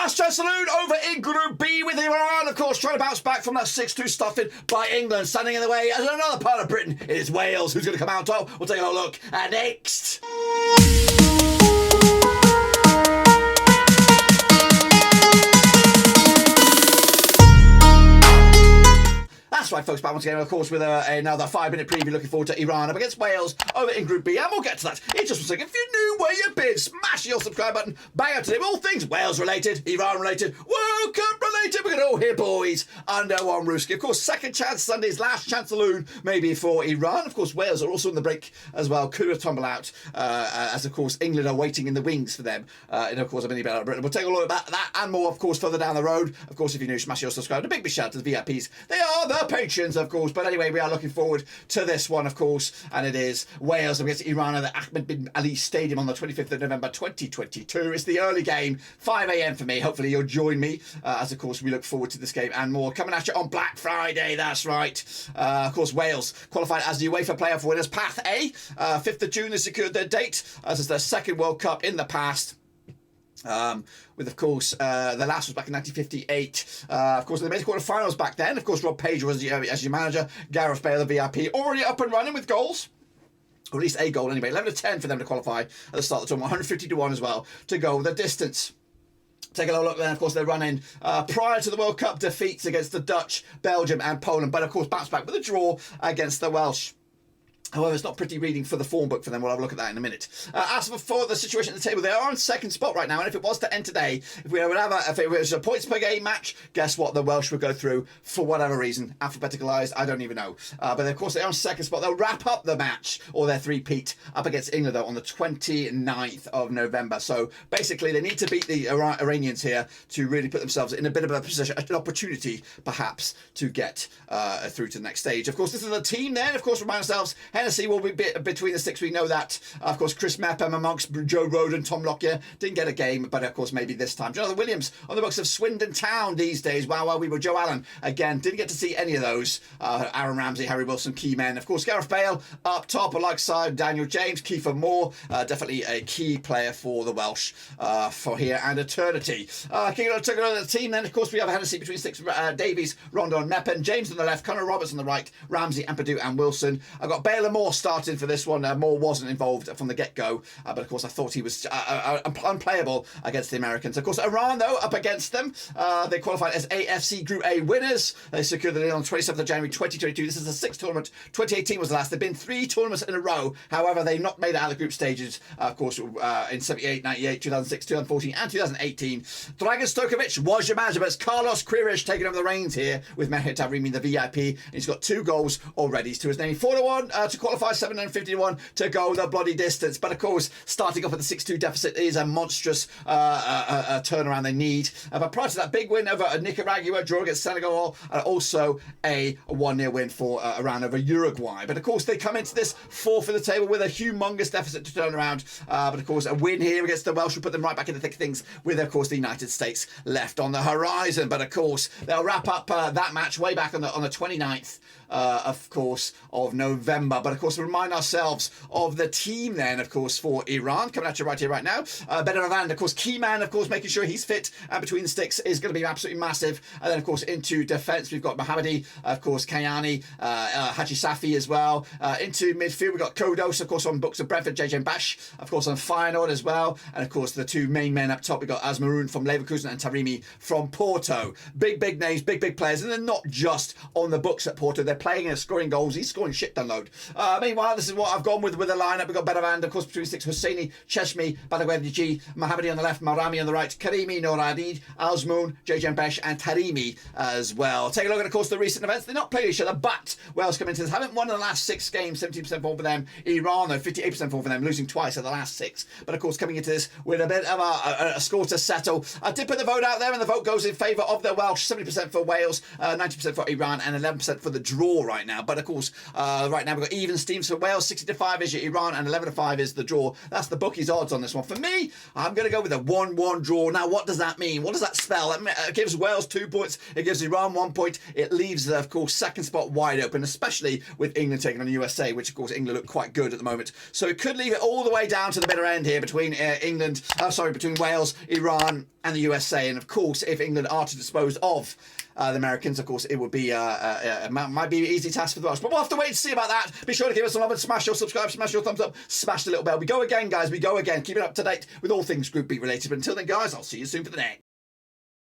Last chance saloon over in Group B with Iran, of course, trying to bounce back from that 6-2 stuffing by England. Standing in the way as another part of Britain, it is Wales. Who's going to come out top? We'll take a look at next. That's right, folks, back once again, of course, with another 5-minute preview. Looking forward to Iran up against Wales over in Group B, and we'll get to that in just a second. If you're new where you've been, smash your subscribe button, bang out today with all things Wales related, Iran related, World Cup related. We're going to all hear boys under one rooski. Of course, second chance Sunday's last chance saloon, maybe for Iran. Of course, Wales are also in the break as well. Could have tumbled out, as of course England are waiting in the wings for them. And of course, a mini battle of Britain. We'll take a look at that and more, of course, further down the road. Of course, if you're new, smash your subscribe. A big shout out to the VIPs. They are the patrons, of course. But anyway, we are looking forward to this one, of course, and it is Wales against Iran at the Ahmed bin Ali Stadium on the 25th of November 2022. It's the early game, 5 a.m. for me. Hopefully you'll join me, as of course we look forward to this game and more. Coming at you on Black Friday, that's right. Of course, Wales qualified as the UEFA Playoff winners. Path A, 5th of June, they secured their date, as is their second World Cup in the past. With, of course, the last was back in 1958. Of course, they made the quarterfinals back then. Of course, Rob Page was as your manager. Gareth Bale, the VIP, already up and running with goals. Or at least a goal anyway. 11-10 for them to qualify at the start of the tournament. 150-1 as well to go the distance. Take a little look then, of course, they're running prior to the World Cup defeats against the Dutch, Belgium and Poland. But, of course, bounce back with a draw against the Welsh. However, it's not pretty reading for the form book for them. We'll have a look at that in a minute. As for the situation at the table, they are on second spot right now. And if it was to end today, if it was a points per game match, guess what? The Welsh would go through for whatever reason. Alphabeticalised, I don't even know. But of course, they're on second spot. They'll wrap up the match, or their three-peat, up against England, though, on the 29th of November. So basically, they need to beat the Iranians here to really put themselves in a bit of a position, an opportunity, perhaps, to get through to the next stage. Of course, this is the team then. Of course, remind ourselves, Hennessy will be between the six. We know that. Of course, Chris Mepham amongst Joe Roden, Tom Lockyer didn't get a game, but of course maybe this time. Jonathan Williams on the books of Swindon Town these days. Wow, we were Joe Allen again. Didn't get to see any of those. Aaron Ramsey, Harry Wilson, key men. Of course, Gareth Bale up top alongside Daniel James, Kiefer Moore, definitely a key player for the Welsh for here and eternity. Taking a look at the team then. Of course, we have Hennessy between six. Davies, Rondon, Mepham, James on the left, Conor Roberts on the right, Ramsey, Ampadu and Wilson. I've got Bale and Moore starting for this one. Moore wasn't involved from the get-go, but of course I thought he was unplayable against the Americans. Of course, Iran, though, up against them. They qualified as AFC Group A winners. They secured the lead on 27th of January 2022. This is the sixth tournament. 2018 was the last. They've been 3 tournaments in a row. However, they've not made it out of the group stages, of course, in 78, 98, 2006, 2014 and 2018. Dragan Stojkovic was your manager, but it's Carlos Queiroz taking over the reins here with Mehmet Tavrimi, the VIP. And he's got 2 goals already to his name. 4-1 to qualify, 751 to go the bloody distance. But of course, starting off with a 6-2 deficit is a monstrous turnaround they need. But prior to that, big win over Nicaragua, draw against Senegal, and also a 1-0 win for Iran over Uruguay. But of course, they come into this 4th of the table with a humongous deficit to turn around. But of course, a win here against the Welsh will put them right back in the thick of things with, of course, the United States left on the horizon. But of course, they'll wrap up that match way back on the 29th. Of course, of November. But of course, remind ourselves of the team then, of course, for Iran. Coming at you right here, right now. Benaravand, of course, key man, of course, making sure he's fit and between the sticks is going to be absolutely massive. And then, of course, into defence, we've got Mohammadi, of course, Kayani, Haji Safi as well. Into midfield, we've got Kodos, of course, on books of Brentford, JJ Bash, of course, on Feyenoord as well. And, of course, the 2 main men up top, we've got Azmaroun from Leverkusen and Taremi from Porto. Big names, big players. And they're not just on the books at Porto. They're playing and scoring goals. He's scoring shit download. Meanwhile, this is what I've gone with the lineup. We've got Benaravand, of course, between 6, Hosseini, Cheshmi, Badagwedji, Mohammadi on the left, Marami on the right, Karimi, Noradi, Azmoun, JJ Besh and Taremi as well. Take a look at, of course, the recent events. They're not playing each other, but Wales come into this. Haven't won in the last 6 games, 17% form for them. Iran, though, 58% form for them, losing twice in the last 6. But, of course, coming into this with a bit of a score to settle. I did put the vote out there, and the vote goes in favour of the Welsh. 70% for Wales, 90% for Iran, and 11% for the draw right now. But, of course, right now we've got even Steve's for Wales. 60-5 is your Iran, and 11-5 is the draw. That's the bookies' odds on this one. For me, I'm going to go with a 1-1 draw. Now, what does that mean? What does that spell? It gives Wales 2 points. It gives Iran 1 point. It leaves, of course, second spot wide open, especially with England taking on the USA, which, of course, England look quite good at the moment. So it could leave it all the way down to the bitter end here between between Wales, Iran, and the USA. And, of course, if England are to dispose of the Americans, of course, it would be might be an easy task for the Welsh. But we'll have to wait and see about that. Be sure to give us a love and smash your subscribe, smash your thumbs up, smash the little bell. We go again, guys. We go again. Keep it up to date with all things Group B related. But until then, guys, I'll see you soon for the next.